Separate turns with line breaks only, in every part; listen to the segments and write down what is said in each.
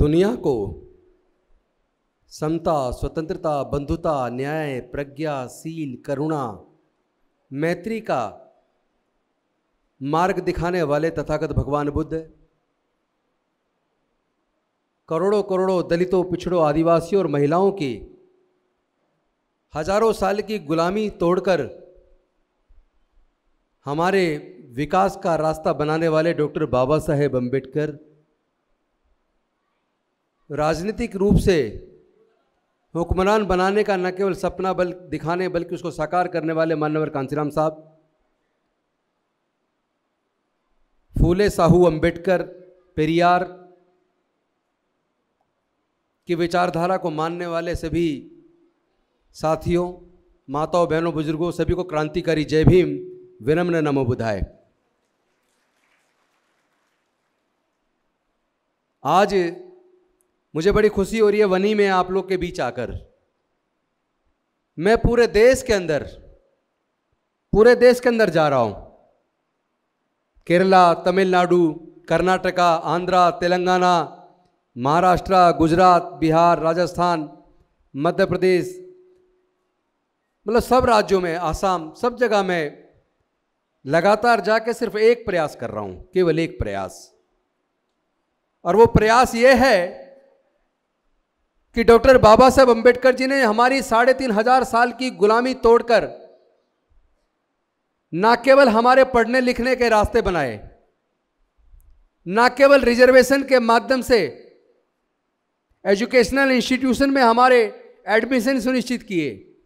दुनिया को समता, स्वतंत्रता, बंधुता, न्याय, प्रज्ञा, शील, करुणा, मैत्री का मार्ग दिखाने वाले तथागत भगवान बुद्ध करोड़ों करोड़ों दलितों, पिछड़ों, आदिवासियों और महिलाओं की हजारों साल की गुलामी तोड़कर हमारे विकास का रास्ता बनाने वाले डॉक्टर बाबा साहेब अम्बेडकर राजनीतिक रूप से हुक्मरान बनाने का न केवल सपना दिखाने बल्कि उसको साकार करने वाले माननीय कांशीराम साहब, फूले साहू अम्बेडकर, पेरियार की विचारधारा को मानने वाले सभी साथियों, माताओं, बहनों, बुजुर्गों, सभी को क्रांतिकारी जय भीम, विनम्र नमो बुधाय। आज मुझे बड़ी खुशी हो रही है वनी में आप लोग के बीच आकर। मैं पूरे देश के अंदर जा रहा हूं। केरला, तमिलनाडु, कर्नाटका, आंध्रा, तेलंगाना, महाराष्ट्र, गुजरात, बिहार, राजस्थान, मध्य प्रदेश, मतलब सब राज्यों में, आसाम, सब जगह मैं लगातार जाके सिर्फ एक प्रयास कर रहा हूं, केवल एक प्रयास। और वो प्रयास ये है कि डॉक्टर बाबा साहेब अम्बेडकर जी ने हमारी 3500 साल की गुलामी तोड़कर ना केवल हमारे पढ़ने लिखने के रास्ते बनाए, ना केवल रिजर्वेशन के माध्यम से एजुकेशनल इंस्टीट्यूशन में हमारे एडमिशन सुनिश्चित किए,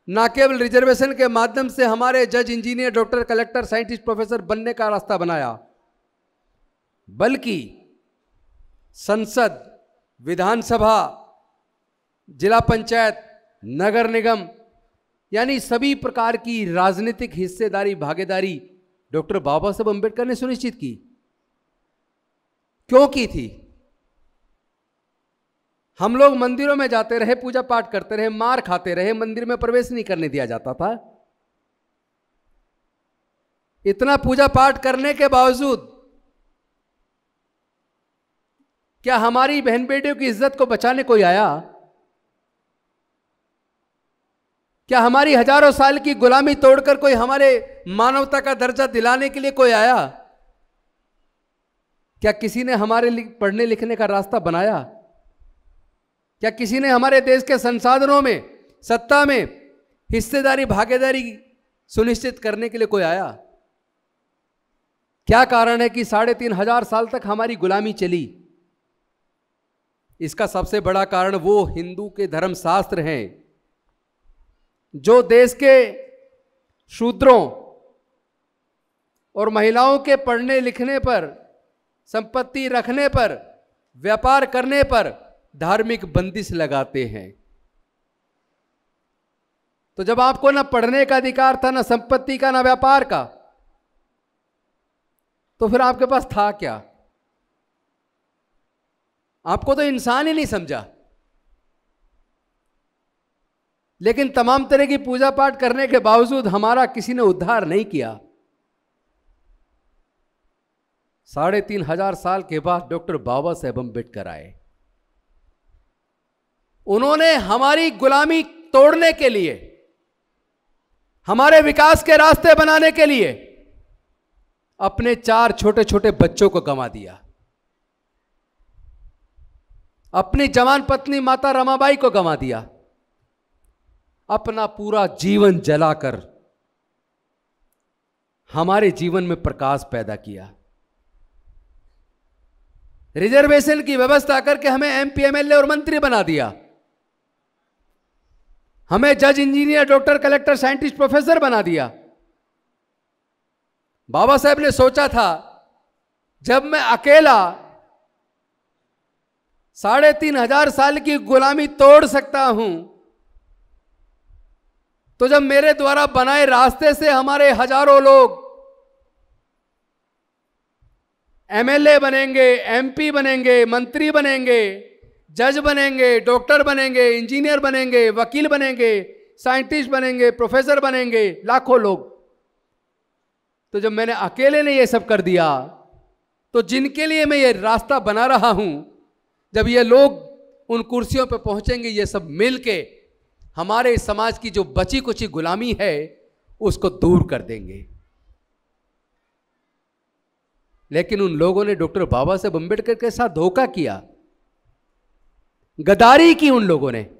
ना केवल रिजर्वेशन के माध्यम से हमारे जज, engineer, doctor, collector, scientist, professor बनने का रास्ता बनाया, बल्कि संसद, विधानसभा, जिला पंचायत, नगर निगम, यानी सभी प्रकार की राजनीतिक हिस्सेदारी, भागीदारी डॉक्टर बाबा साहेब अम्बेडकर ने सुनिश्चित की। क्यों की थी? हम लोग मंदिरों में जाते रहे, पूजा पाठ करते रहे, मार खाते रहे, मंदिर में प्रवेश नहीं करने दिया जाता था। इतना पूजा पाठ करने के बावजूद क्या हमारी बहन बेटियों की इज्जत को बचाने कोई आया? क्या हमारी हजारों साल की गुलामी तोड़कर कोई हमारे मानवता का दर्जा दिलाने के लिए कोई आया? क्या किसी ने हमारे पढ़ने लिखने का रास्ता बनाया? क्या किसी ने हमारे देश के संसाधनों में, सत्ता में हिस्सेदारी, भागीदारी सुनिश्चित करने के लिए कोई आया? क्या कारण है कि 3500 साल तक हमारी गुलामी चली? इसका सबसे बड़ा कारण वो हिंदू के धर्मशास्त्र हैं जो देश के शूद्रों और महिलाओं के पढ़ने लिखने पर, संपत्ति रखने पर, व्यापार करने पर धार्मिक बंदिश लगाते हैं। तो जब आपको ना पढ़ने का अधिकार था, ना संपत्ति का, ना व्यापार का, तो फिर आपके पास था क्या? आपको तो इंसान ही नहीं समझा। लेकिन तमाम तरह की पूजा पाठ करने के बावजूद हमारा किसी ने उद्धार नहीं किया। 3500 साल के बाद डॉक्टर बाबा साहेब अम्बेडकर आए। उन्होंने हमारी गुलामी तोड़ने के लिए, हमारे विकास के रास्ते बनाने के लिए अपने 4 छोटे छोटे बच्चों को गंवा दिया। अपनी जवान पत्नी माता रमाबाई को गंवा दिया। अपना पूरा जीवन जलाकर हमारे जीवन में प्रकाश पैदा किया। रिजर्वेशन की व्यवस्था करके हमें एमपी, एमएलए और मंत्री बना दिया। हमें जज, engineer, doctor, collector, scientist, professor बना दिया। बाबा साहेब ने सोचा था जब मैं अकेला 3500 साल की गुलामी तोड़ सकता हूं, तो जब मेरे द्वारा बनाए रास्ते से हमारे हजारों लोग एमएलए बनेंगे, एमपी बनेंगे, मंत्री बनेंगे, जज बनेंगे, डॉक्टर बनेंगे, इंजीनियर बनेंगे, वकील बनेंगे, साइंटिस्ट बनेंगे, प्रोफेसर बनेंगे, लाखों लोग। तो जब मैंने अकेले ने ये सब कर दिया, तो जिनके लिए मैं ये रास्ता बना रहा हूं जब ये लोग उन कुर्सियों पर पहुंचेंगे, ये सब मिलके हमारे समाज की जो बची कुची गुलामी है उसको दूर कर देंगे। लेकिन उन लोगों ने डॉक्टर बाबा साहेब अम्बेडकर के साथ धोखा किया, गद्दारी की उन लोगों ने।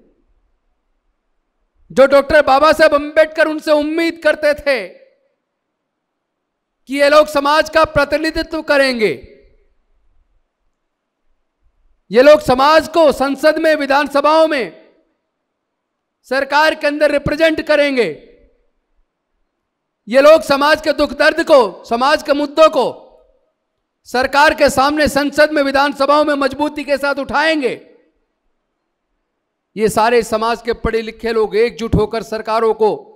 जो डॉक्टर बाबा साहेब अम्बेडकर उनसे उम्मीद करते थे कि ये लोग समाज का प्रतिनिधित्व करेंगे, ये लोग समाज को संसद में, विधानसभाओं में, सरकार के अंदर रिप्रेजेंट करेंगे, ये लोग समाज के दुख दर्द को, समाज के मुद्दों को सरकार के सामने, संसद में, विधानसभाओं में मजबूती के साथ उठाएंगे। ये सारे समाज के पढ़े लिखे लोग एकजुट होकर सरकारों को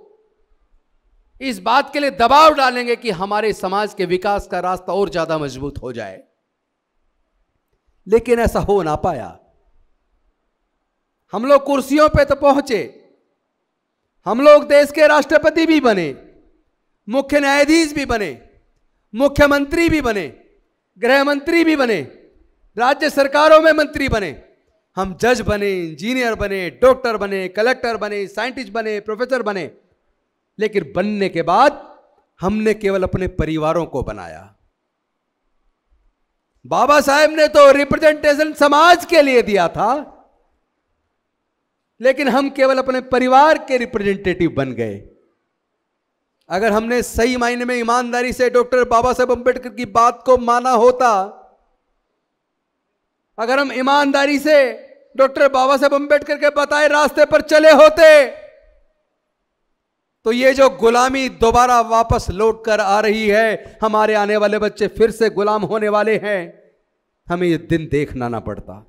इस बात के लिए दबाव डालेंगे कि हमारे समाज के विकास का रास्ता और ज्यादा मजबूत हो जाए। लेकिन ऐसा हो ना पाया। हम लोग कुर्सियों पे तो पहुंचे, हम लोग देश के राष्ट्रपति भी बने, मुख्य न्यायाधीश भी बने, मुख्यमंत्री भी बने, गृह मंत्री भी बने, राज्य सरकारों में मंत्री बने, हम जज बने, इंजीनियर बने, डॉक्टर बने, कलेक्टर बने, साइंटिस्ट बने, प्रोफेसर बने। लेकिन बनने के बाद हमने केवल अपने परिवारों को बनाया। बाबा साहेब ने तो रिप्रेजेंटेशन समाज के लिए दिया था, लेकिन हम केवल अपने परिवार के रिप्रेजेंटेटिव बन गए। अगर हमने सही मायने में ईमानदारी से डॉक्टर बाबा साहेब अम्बेडकर की बात को माना होता, अगर हम ईमानदारी से डॉक्टर बाबा साहेब अम्बेडकर के बताए रास्ते पर चले होते, तो ये जो गुलामी दोबारा वापस लौट कर आ रही है, हमारे आने वाले बच्चे फिर से गुलाम होने वाले हैं, हमें ये दिन देखना ना पड़ता।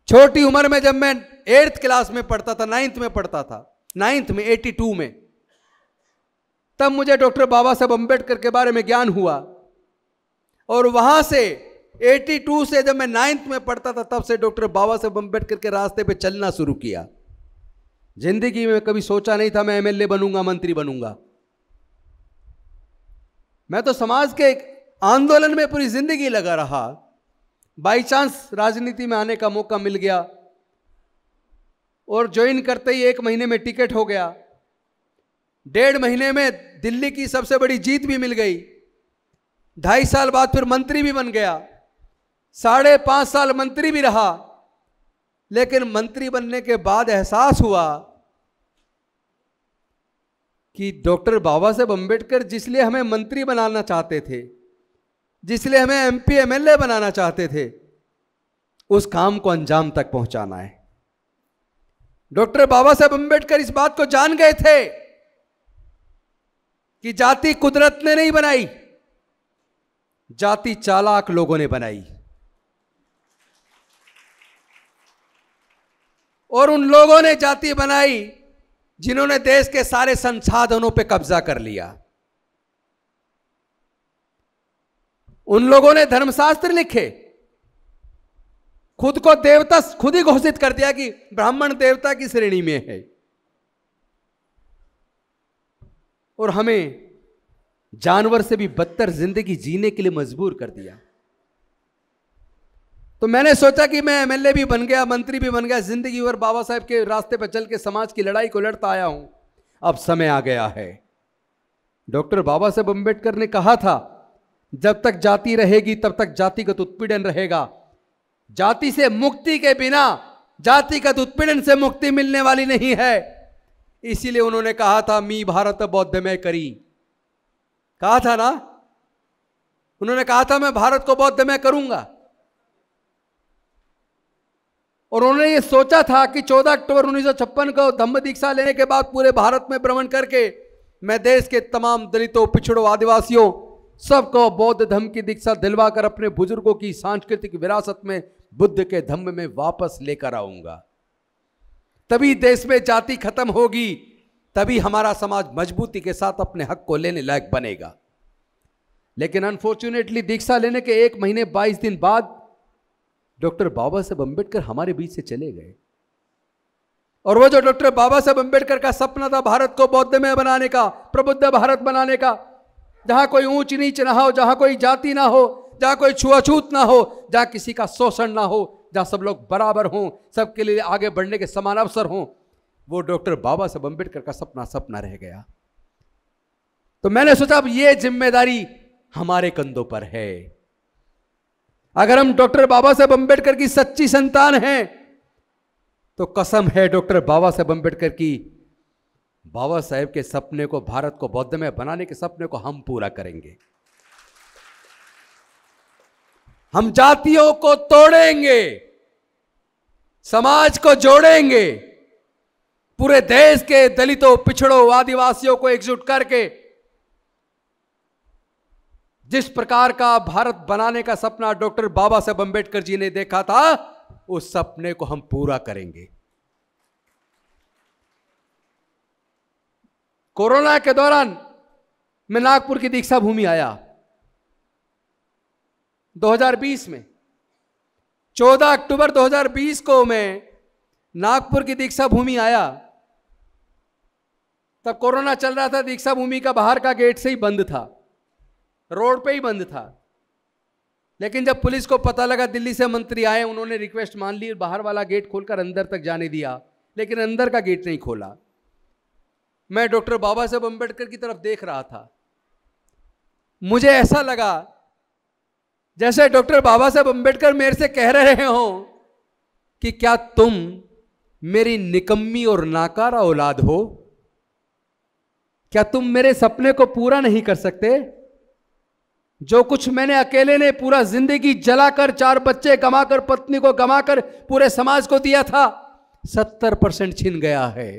छोटी उम्र में जब मैं 8th क्लास में पढ़ता था, 9th में पढ़ता था, 9th में 82 में, तब मुझे डॉक्टर बाबा साहेब अम्बेडकर के बारे में ज्ञान हुआ। और वहां से 82 से जब मैं 9th में पढ़ता था, तब से डॉक्टर बाबा साहेब अम्बेडकर के रास्ते पे चलना शुरू किया। जिंदगी में कभी सोचा नहीं था मैं एमएलए बनूंगा, मंत्री बनूंगा। मैं तो समाज के आंदोलन में पूरी जिंदगी लगा रहा। बाई चांस राजनीति में आने का मौका मिल गया और ज्वाइन करते ही 1 महीने में टिकट हो गया। 1.5 महीने में दिल्ली की सबसे बड़ी जीत भी मिल गई। 2.5 साल बाद फिर मंत्री भी बन गया। 5.5 साल मंत्री भी रहा। लेकिन मंत्री बनने के बाद एहसास हुआ कि डॉक्टर बाबा साहेब अम्बेडकर जिस लिए हमें मंत्री बनाना चाहते थे, जिसलिए हमें एमपी एमएलए बनाना चाहते थे, उस काम को अंजाम तक पहुंचाना है। डॉक्टर बाबा साहेब अम्बेडकर इस बात को जान गए थे कि जाति कुदरत ने नहीं बनाई, जाति चालाक लोगों ने बनाई। और उन लोगों ने जाति बनाई जिन्होंने देश के सारे संसाधनों पे कब्जा कर लिया। उन लोगों ने धर्मशास्त्र लिखे, खुद को देवता खुद ही घोषित कर दिया कि ब्राह्मण देवता की श्रेणी में है, और हमें जानवर से भी बदतर जिंदगी जीने के लिए मजबूर कर दिया। तो मैंने सोचा कि मैं एमएलए भी बन गया, मंत्री भी बन गया, जिंदगी भर बाबा साहेब के रास्ते पर चल के समाज की लड़ाई को लड़ता आया हूं। अब समय आ गया है। डॉक्टर बाबा साहेब अम्बेडकर ने कहा था, जब तक जाति रहेगी तब तक जातिगत उत्पीड़न रहेगा। जाति से मुक्ति के बिना जातिगत उत्पीड़न से मुक्ति मिलने वाली नहीं है। इसीलिए उन्होंने कहा था, मी भारत बौद्ध में करी, कहा था ना, उन्होंने कहा था मैं भारत को बौद्ध में करूंगा। और उन्होंने ये सोचा था कि 14 अक्टूबर 1956 को धम्म दीक्षा लेने के बाद पूरे भारत में भ्रमण करके मैं देश के तमाम दलितों, पिछड़ों, आदिवासियों सबको बौद्ध धर्म की दीक्षा दिलवाकर अपने बुजुर्गों की सांस्कृतिक विरासत में बुद्ध के धम्म में वापस लेकर आऊंगा। तभी देश में जाति खत्म होगी, तभी हमारा समाज मजबूती के साथ अपने हक को लेने लायक बनेगा। लेकिन अनफॉर्चुनेटली दीक्षा लेने के 1 महीने 22 दिन बाद डॉक्टर बाबा साहेब अम्बेडकर हमारे बीच से चले गए। और वो जो डॉक्टर बाबा साहेब अम्बेडकर का सपना था भारत को बौद्ध में बनाने का, प्रबुद्ध भारत बनाने का, जहां कोई ऊंच नीच ना हो, जहां कोई जाति ना हो, जहां कोई छुआछूत ना हो, जहां किसी का शोषण ना हो, जहां सब लोग बराबर हों, सबके लिए आगे बढ़ने के समान अवसर हों, वो डॉक्टर बाबा साहब अम्बेडकर का सपना रह गया। तो मैंने सोचा अब ये जिम्मेदारी हमारे कंधों पर है। अगर हम डॉक्टर बाबा साहब अम्बेडकर की सच्ची संतान हैं तो कसम है डॉक्टर बाबा साहब अम्बेडकर की, बाबा साहेब के सपने को, भारत को बौद्धमय बनाने के सपने को हम पूरा करेंगे। हम जातियों को तोड़ेंगे, समाज को जोड़ेंगे, पूरे देश के दलितों, पिछड़ों, आदिवासियों को एकजुट करके जिस प्रकार का भारत बनाने का सपना डॉक्टर बाबा साहब अम्बेडकर जी ने देखा था, उस सपने को हम पूरा करेंगे। कोरोना के दौरान मैं नागपुर की दीक्षा भूमि आया 2020 में। 14 अक्टूबर 2020 को मैं नागपुर की दीक्षा भूमि आया। तब कोरोना चल रहा था, दीक्षा भूमि का बाहर का गेट से ही बंद था, रोड पे ही बंद था। लेकिन जब पुलिस को पता लगा, दिल्ली से मंत्री आए, उन्होंने रिक्वेस्ट मान ली, बाहर वाला गेट खोलकर अंदर तक जाने दिया, लेकिन अंदर का गेट नहीं खोला। मैं डॉक्टर बाबा साहब अम्बेडकर की तरफ देख रहा था। मुझे ऐसा लगा जैसे डॉक्टर बाबा साहब अम्बेडकर मेरे से कह रहे हो कि क्या तुम मेरी निकम्मी और नाकारा औलाद हो? क्या तुम मेरे सपने को पूरा नहीं कर सकते? जो कुछ मैंने अकेले ने पूरा जिंदगी जलाकर, 4 बच्चे गमाकर, पत्नी को गमाकर पूरे समाज को दिया था, 70% छिन गया है।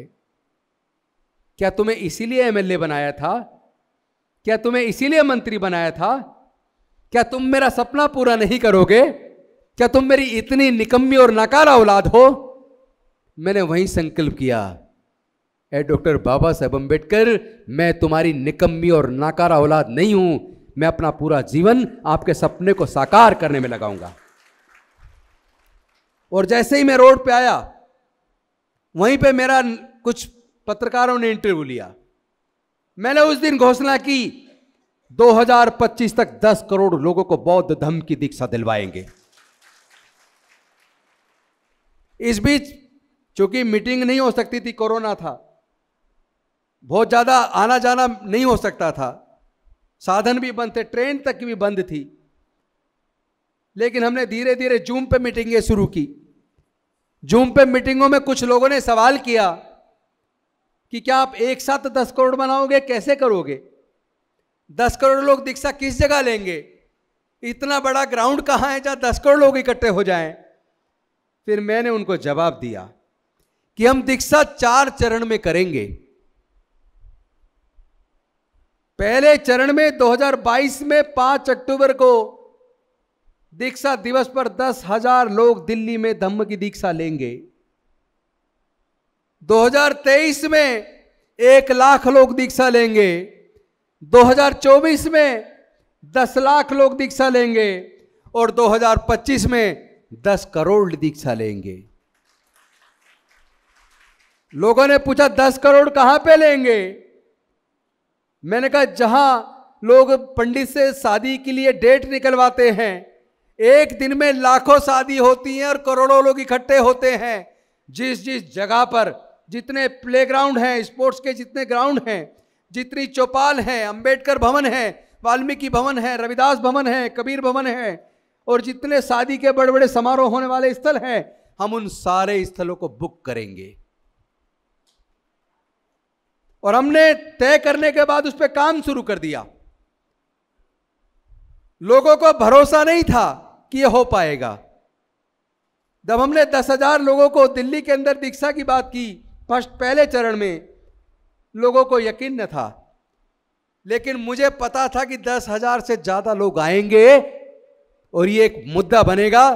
क्या तुम्हें इसीलिए एमएलए बनाया था? क्या तुम्हें इसीलिए मंत्री बनाया था? क्या तुम मेरा सपना पूरा नहीं करोगे? क्या तुम मेरी इतनी निकम्मी और नाकारा औलाद हो? मैंने वहीं संकल्प किया, ए डॉक्टर बाबा साहब अम्बेडकर, मैं तुम्हारी निकम्मी और नाकारा औलाद नहीं हूं। मैं अपना पूरा जीवन आपके सपने को साकार करने में लगाऊंगा। और जैसे ही मैं रोड पे आया, वहीं पे मेरा कुछ पत्रकारों ने इंटरव्यू लिया। मैंने उस दिन घोषणा की 2025 तक 10 करोड़ लोगों को बौद्ध धम्म की दीक्षा दिलवाएंगे। इस बीच चूंकि मीटिंग नहीं हो सकती थी, कोरोना था, बहुत ज्यादा आना जाना नहीं हो सकता था, साधन भी बंद थे, ट्रेन तक भी बंद थी, लेकिन हमने धीरे धीरे जूम पे मीटिंगें शुरू की। जूम पे मीटिंगों में कुछ लोगों ने सवाल किया कि क्या आप एक साथ 10 करोड़ बनाओगे, कैसे करोगे? 10 करोड़ लोग दीक्षा किस जगह लेंगे? इतना बड़ा ग्राउंड कहां है जहां 10 करोड़ लोग इकट्ठे हो जाएं? फिर मैंने उनको जवाब दिया कि हम दीक्षा 4 चरण में करेंगे। पहले चरण में 2022 में 5 अक्टूबर को दीक्षा दिवस पर 10,000 लोग दिल्ली में धम्म की दीक्षा लेंगे। 2023 में 1 लाख लोग दीक्षा लेंगे। 2024 में 10 लाख लोग दीक्षा लेंगे और 2025 में 10 करोड़ दीक्षा लेंगे। लोगों ने पूछा 10 करोड़ कहां पे लेंगे? मैंने कहा जहां लोग पंडित से शादी के लिए डेट निकलवाते हैं, एक दिन में लाखों शादी होती हैं और करोड़ों लोग इकट्ठे होते हैं। जिस जिस जगह पर जितने प्लेग्राउंड हैं, स्पोर्ट्स के जितने ग्राउंड हैं, जितनी चौपाल हैं, अंबेडकर भवन है, वाल्मीकि भवन है, रविदास भवन है, कबीर भवन है, और जितने शादी के बड़े बड़े समारोह होने वाले स्थल हैं, हम उन सारे स्थलों को बुक करेंगे। और हमने तय करने के बाद उस पर काम शुरू कर दिया। लोगों को भरोसा नहीं था कि यह हो पाएगा। जब हमने 10,000 लोगों को दिल्ली के अंदर दीक्षा की बात की, पहले चरण में लोगों को यकीन न था, लेकिन मुझे पता था कि 10,000 से ज्यादा लोग आएंगे और ये एक मुद्दा बनेगा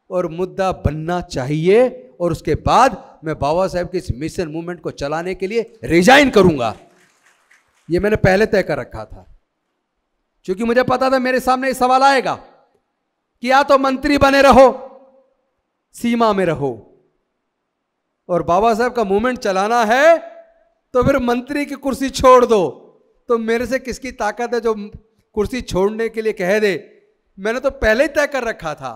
और मुद्दा बनना चाहिए। और उसके बाद मैं बाबा साहेब के इस मिशन मूवमेंट को चलाने के लिए रिजाइन करूंगा। ये मैंने पहले तय कर रखा था, क्योंकि मुझे पता था मेरे सामने ये सवाल आएगा कि या तो मंत्री बने रहो, सीमा में रहो, और बाबा साहेब का मूवमेंट चलाना है तो फिर मंत्री की कुर्सी छोड़ दो। तो मेरे से किसकी ताकत है जो कुर्सी छोड़ने के लिए कह दे मैंने तो पहले ही तय कर रखा था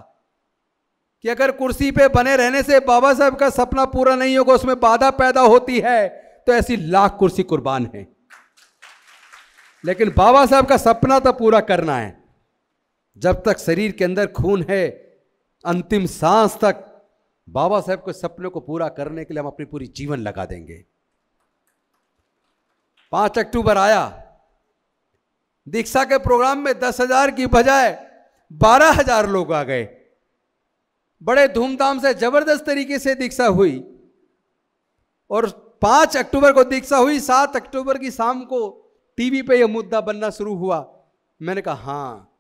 कि अगर कुर्सी पे बने रहने से बाबा साहब का सपना पूरा नहीं होगा, उसमें बाधा पैदा होती है, तो ऐसी लाख कुर्सी कुर्बान है। लेकिन बाबा साहब का सपना तो पूरा करना है। जब तक शरीर के अंदर खून है, अंतिम सांस तक बाबा साहब के सपने को पूरा करने के लिए हम अपनी पूरी जीवन लगा देंगे। 5 अक्टूबर आया, दीक्षा के प्रोग्राम में 10,000 की बजाय 12,000 लोग आ गए। बड़े धूमधाम से जबरदस्त तरीके से दीक्षा हुई और 5 अक्टूबर को दीक्षा हुई। 7 अक्टूबर की शाम को टीवी पे यह मुद्दा बनना शुरू हुआ। मैंने कहा हाँ,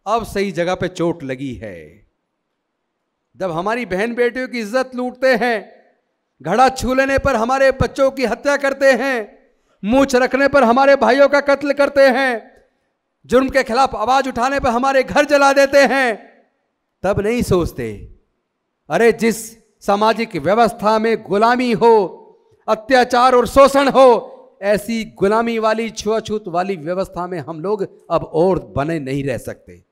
अब सही जगह पे चोट लगी है। जब हमारी बहन बेटियों की इज्जत लूटते हैं, घड़ा छू लेने पर हमारे बच्चों की हत्या करते हैं, मूंछ रखने पर हमारे भाइयों का कत्ल करते हैं, जुर्म के खिलाफ आवाज उठाने पर हमारे घर जला देते हैं, तब नहीं सोचते अरे जिस सामाजिक व्यवस्था में गुलामी हो, अत्याचार और शोषण हो, ऐसी गुलामी वाली छुआछूत वाली व्यवस्था में हम लोग अब और बने नहीं रह सकते।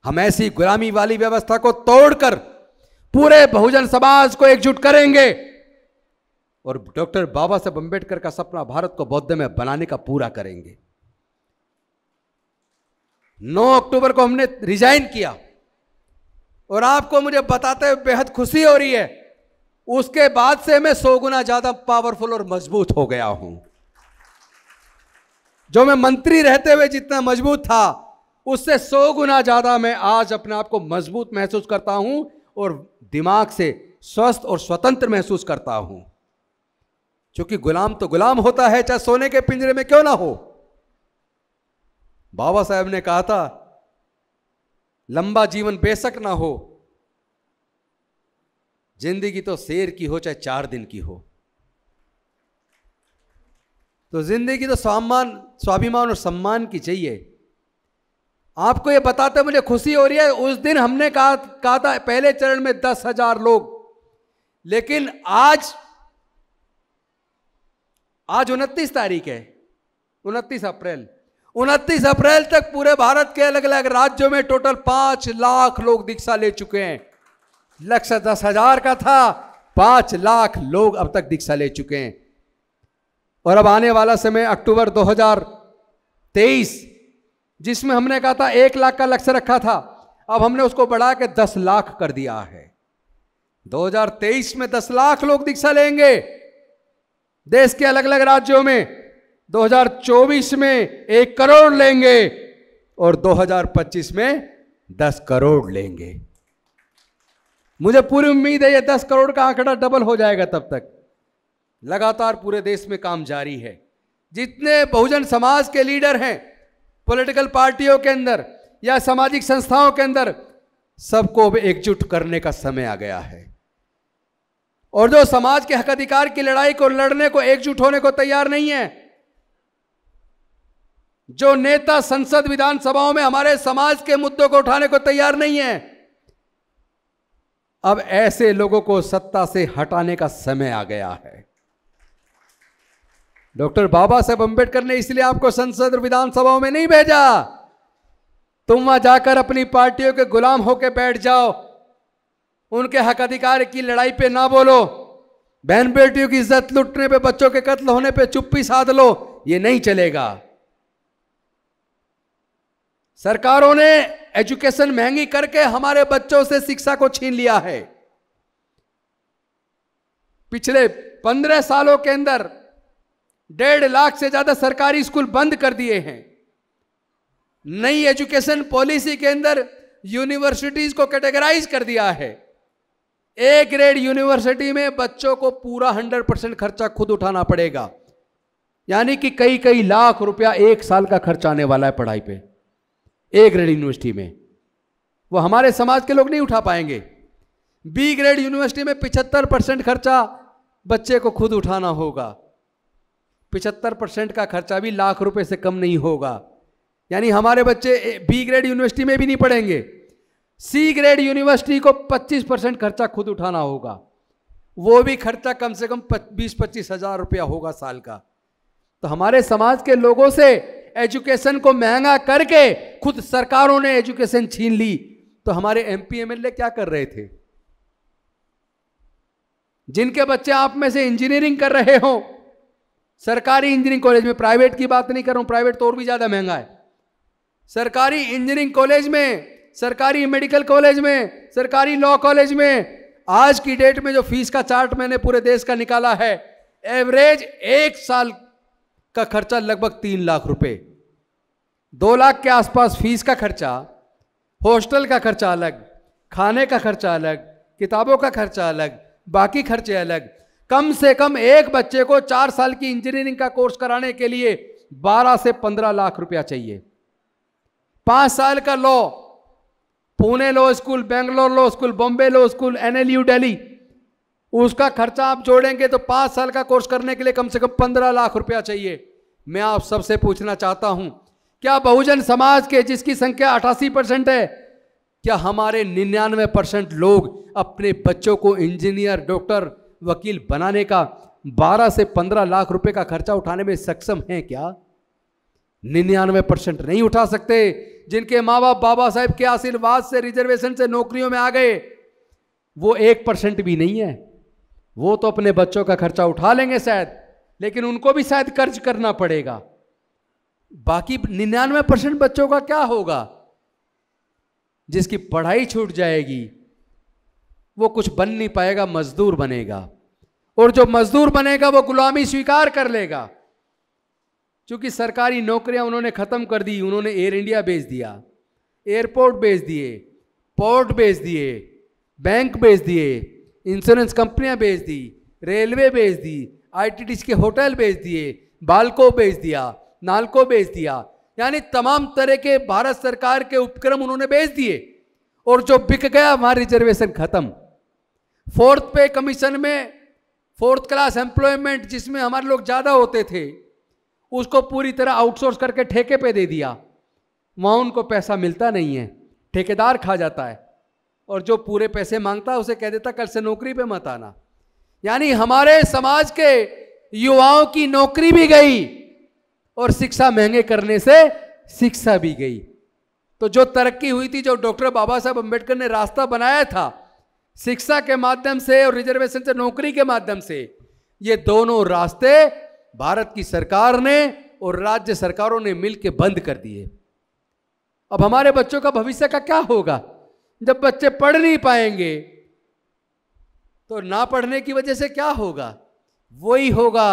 हम ऐसी गुलामी वाली व्यवस्था को तोड़कर पूरे बहुजन समाज को एकजुट करेंगे और डॉक्टर बाबा साहब अंबेडकर का सपना भारत को बौद्ध में बनाने का पूरा करेंगे। 9 अक्टूबर को हमने रिजाइन किया और आपको मुझे बताते हुए बेहद खुशी हो रही है, उसके बाद से मैं 100 गुना ज्यादा पावरफुल और मजबूत हो गया हूं। जो मैं मंत्री रहते हुए जितना मजबूत था, उससे 100 गुना ज्यादा मैं आज अपने आप को मजबूत महसूस करता हूं और दिमाग से स्वस्थ और स्वतंत्र महसूस करता हूं। क्योंकि गुलाम तो गुलाम होता है, चाहे सोने के पिंजरे में क्यों ना हो। बाबा साहब ने कहा था, लंबा जीवन बेशक ना हो, जिंदगी तो शेर की हो चाहे 4 दिन की हो। तो जिंदगी तो स्वाभिमान और सम्मान की चाहिए। आपको ये बताते मुझे खुशी हो रही है, उस दिन हमने कहा था पहले चरण में 10,000 लोग, लेकिन आज 29 तारीख है, 29 अप्रैल तक पूरे भारत के अलग अलग राज्यों में टोटल 5 लाख लोग दीक्षा ले चुके हैं। लक्ष्य 10,000 का था, 5 लाख लोग अब तक दीक्षा ले चुके हैं। और अब आने वाला समय अक्टूबर 2023, जिसमें हमने कहा था 1 लाख का लक्ष्य रखा था, अब हमने उसको बढ़ा के 10 लाख कर दिया है। 2023 में 10 लाख लोग दीक्षा लेंगे देश के अलग अलग राज्यों में। 2024 में 1 करोड़ लेंगे और 2025 में 10 करोड़ लेंगे। मुझे पूरी उम्मीद है ये 10 करोड़ का आंकड़ा डबल हो जाएगा। तब तक लगातार पूरे देश में काम जारी है। जितने बहुजन समाज के लीडर हैं, पॉलिटिकल पार्टियों के अंदर या सामाजिक संस्थाओं के अंदर, सबको अब एकजुट करने का समय आ गया है। और जो समाज के हक अधिकार की लड़ाई को लड़ने को, एकजुट होने को तैयार नहीं है, जो नेता संसद विधानसभाओं में हमारे समाज के मुद्दों को उठाने को तैयार नहीं है, अब ऐसे लोगों को सत्ता से हटाने का समय आ गया है। डॉक्टर बाबा साहब अंबेडकर ने इसलिए आपको संसद और विधानसभाओं में नहीं भेजा, तुम वहां जाकर अपनी पार्टियों के गुलाम होकर बैठ जाओ, उनके हक अधिकार की लड़ाई पे ना बोलो, बहन बेटियों की इज्जत लुटने पे, बच्चों के कत्ल होने पे चुप्पी साध लो, ये नहीं चलेगा। सरकारों ने एजुकेशन महंगी करके हमारे बच्चों से शिक्षा को छीन लिया है। पिछले 15 सालों के अंदर 1.5 लाख से ज्यादा सरकारी स्कूल बंद कर दिए हैं। नई एजुकेशन पॉलिसी के अंदर यूनिवर्सिटीज को कैटेगराइज कर दिया है। ए ग्रेड यूनिवर्सिटी में बच्चों को पूरा 100% खर्चा खुद उठाना पड़ेगा, यानी कि कई लाख रुपया 1 साल का खर्चा आने वाला है पढ़ाई पे। ए ग्रेड यूनिवर्सिटी में वो हमारे समाज के लोग नहीं उठा पाएंगे। बी ग्रेड यूनिवर्सिटी में 75% खर्चा बच्चे को खुद उठाना होगा। 75% का खर्चा भी लाख रुपए से कम नहीं होगा, यानी हमारे बच्चे बी ग्रेड यूनिवर्सिटी में भी नहीं पढ़ेंगे। सी ग्रेड यूनिवर्सिटी को 25% खर्चा खुद उठाना होगा, वो भी खर्चा कम से कम 20-25 हजार रुपया होगा साल का। तो हमारे समाज के लोगों से एजुकेशन को महंगा करके खुद सरकारों ने एजुकेशन छीन ली। तो हमारे एमपी एमएलए क्या कर रहे थे? जिनके बच्चे आप में से इंजीनियरिंग कर रहे हो, सरकारी इंजीनियरिंग कॉलेज में, प्राइवेट की बात नहीं कर रहा हूं, प्राइवेट तो और भी ज्यादा महंगा है, सरकारी इंजीनियरिंग कॉलेज में, सरकारी मेडिकल कॉलेज में, सरकारी लॉ कॉलेज में आज की डेट में जो फीस का चार्ट मैंने पूरे देश का निकाला है, एवरेज एक साल का खर्चा लगभग 3 लाख रुपए, 2 लाख के आसपास फीस का खर्चा, हॉस्टल का खर्चा अलग, खाने का खर्चा अलग, किताबों का खर्चा अलग, बाकी खर्चे अलग। कम से कम एक बच्चे को 4 साल की इंजीनियरिंग का कोर्स कराने के लिए 12 से 15 लाख रुपया चाहिए। 5 साल का law, Pune law school, Bangalore law school, Bombay law school, NLU Delhi, उसका खर्चा आप जोड़ेंगे तो 5 साल का कोर्स करने के लिए कम से कम 15 लाख रुपया चाहिए। मैं आप सबसे पूछना चाहता हूं, क्या बहुजन समाज के, जिसकी संख्या 88% है, क्या हमारे 99% लोग अपने बच्चों को इंजीनियर, डॉक्टर, वकील बनाने का 12 से 15 लाख रुपए का खर्चा उठाने में सक्षम हैं क्या? 99% नहीं उठा सकते। जिनके माँ बाप बाबा साहेब के आशीर्वाद से, रिजर्वेशन से नौकरियों में आ गए, वो 1% भी नहीं है। वो तो अपने बच्चों का खर्चा उठा लेंगे शायद, लेकिन उनको भी शायद कर्ज करना पड़ेगा। बाकी 99% बच्चों का क्या होगा? जिसकी पढ़ाई छूट जाएगी वो कुछ बन नहीं पाएगा, मजदूर बनेगा, और जो मजदूर बनेगा वो गुलामी स्वीकार कर लेगा। क्योंकि सरकारी नौकरियां उन्होंने खत्म कर दी, उन्होंने एयर इंडिया बेच दिया, एयरपोर्ट बेच दिए, पोर्ट बेच दिए, बैंक बेच दिए, इंश्योरेंस कंपनियां बेच दी, रेलवे बेच दी, आईटीडी के होटल बेच दिए, बाल्को बेच दिया, नालको बेच दिया, यानी तमाम तरह के भारत सरकार के उपक्रम उन्होंने बेच दिए। और जो बिक गया वहां रिजर्वेशन खत्म। 4th पे कमीशन में 4th क्लास एम्प्लॉयमेंट, जिसमें हमारे लोग ज्यादा होते थे, उसको पूरी तरह आउटसोर्स करके ठेके पे दे दिया। वहां उनको पैसा मिलता नहीं है, ठेकेदार खा जाता है, और जो पूरे पैसे मांगता है उसे कह देता कल से नौकरी पे मत आना। यानी हमारे समाज के युवाओं की नौकरी भी गई और शिक्षा महंगे करने से शिक्षा भी गई। तो जो तरक्की हुई थी, जो डॉक्टर बाबा साहब अम्बेडकर ने रास्ता बनाया था शिक्षा के माध्यम से और रिजर्वेशन से नौकरी के माध्यम से, ये दोनों रास्ते भारत की सरकार ने और राज्य सरकारों ने मिलकर बंद कर दिए। अब हमारे बच्चों का भविष्य का क्या होगा? जब बच्चे पढ़ नहीं पाएंगे तो ना पढ़ने की वजह से क्या होगा? वही होगा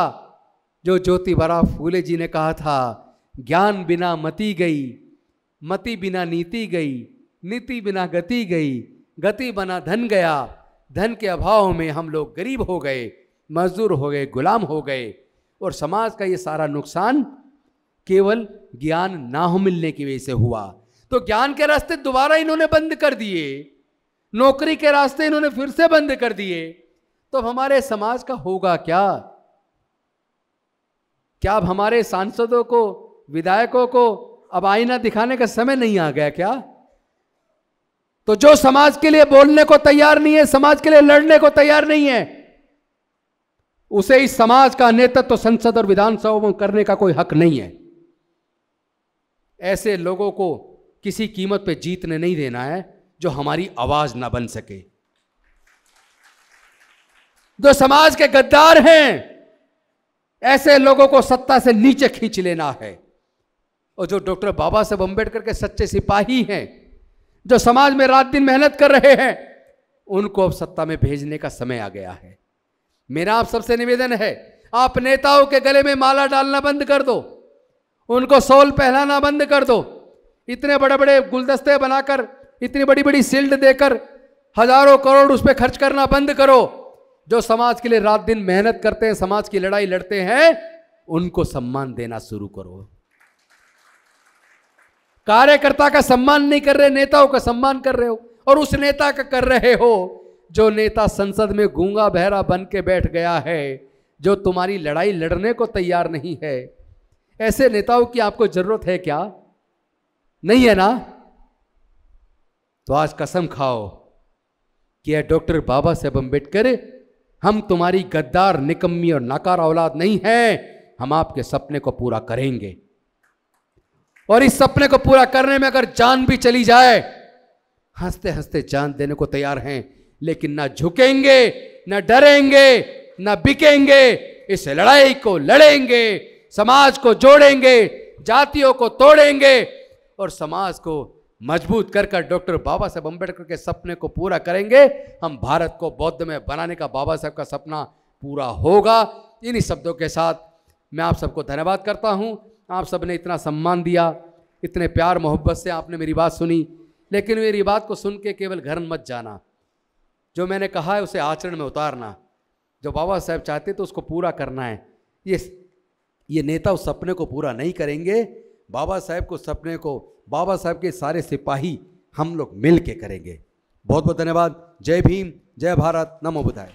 जो ज्योतिबा फूले जी ने कहा था, ज्ञान बिना मति गई, मति बिना नीति गई, नीति बिना गति गई, गति बना धन गया, धन के अभाव में हम लोग गरीब हो गए, मजदूर हो गए, गुलाम हो गए, और समाज का ये सारा नुकसान केवल ज्ञान ना हो मिलने की वजह से हुआ। तो ज्ञान के रास्ते दोबारा इन्होंने बंद कर दिए, नौकरी के रास्ते इन्होंने फिर से बंद कर दिए। तो अब हमारे समाज का होगा क्या? क्या अब हमारे सांसदों को, विधायकों को अब आईना दिखाने का समय नहीं आ गया क्या? तो जो समाज के लिए बोलने को तैयार नहीं है, समाज के लिए लड़ने को तैयार नहीं है, उसे इस समाज का नेतृत्व संसद और विधानसभा में करने का कोई हक नहीं है। ऐसे लोगों को किसी कीमत पे जीतने नहीं देना है जो हमारी आवाज ना बन सके। जो समाज के गद्दार हैं, ऐसे लोगों को सत्ता से नीचे खींच लेना है। और जो डॉक्टर बाबा साहब अम्बेडकर के सच्चे सिपाही हैं, जो समाज में रात दिन मेहनत कर रहे हैं, उनको अब सत्ता में भेजने का समय आ गया है। मेरा आप सबसे निवेदन है, आप नेताओं के गले में माला डालना बंद कर दो, उनको शॉल पहनाना बंद कर दो, इतने बड़े बड़े गुलदस्ते बनाकर, इतनी बड़ी बड़ी शील्ड देकर हजारों करोड़ उस पर खर्च करना बंद करो। जो समाज के लिए रात दिन मेहनत करते हैं, समाज की लड़ाई लड़ते हैं, उनको सम्मान देना शुरू करो। कार्यकर्ता का सम्मान नहीं कर रहे, नेताओं का सम्मान कर रहे हो, और उस नेता का कर रहे हो जो नेता संसद में गूंगा बहरा बन के बैठ गया है, जो तुम्हारी लड़ाई लड़ने को तैयार नहीं है। ऐसे नेताओं की आपको जरूरत है क्या? नहीं है ना? तो आज कसम खाओ कि डॉक्टर बाबा साहब अम्बेडकर, हम तुम्हारी गद्दार, निकम्मी और नाकार औलाद नहीं है, हम आपके सपने को पूरा करेंगे। और इस सपने को पूरा करने में अगर जान भी चली जाए, हंसते हंसते जान देने को तैयार हैं, लेकिन ना झुकेंगे, ना डरेंगे, ना बिकेंगे। इस लड़ाई को लड़ेंगे, समाज को जोड़ेंगे, जातियों को तोड़ेंगे और समाज को मजबूत कर कर डॉक्टर बाबा साहब अम्बेडकर के सपने को पूरा करेंगे। हम भारत को बौद्ध में बनाने का बाबा साहब का सपना पूरा होगा। इन्हीं शब्दों के साथ मैं आप सबको धन्यवाद करता हूं। आप सबने इतना सम्मान दिया, इतने प्यार मोहब्बत से आपने मेरी बात सुनी, लेकिन मेरी बात को सुन के केवल घर मत जाना। जो मैंने कहा है उसे आचरण में उतारना। जो बाबा साहब चाहते तो उसको पूरा करना है। ये नेता उस सपने को पूरा नहीं करेंगे, बाबा साहब को सपने को बाबा साहब के सारे सिपाही हम लोग मिल के करेंगे। बहुत बहुत धन्यवाद। जय भीम, जय भारत, नमो बुद्धाय।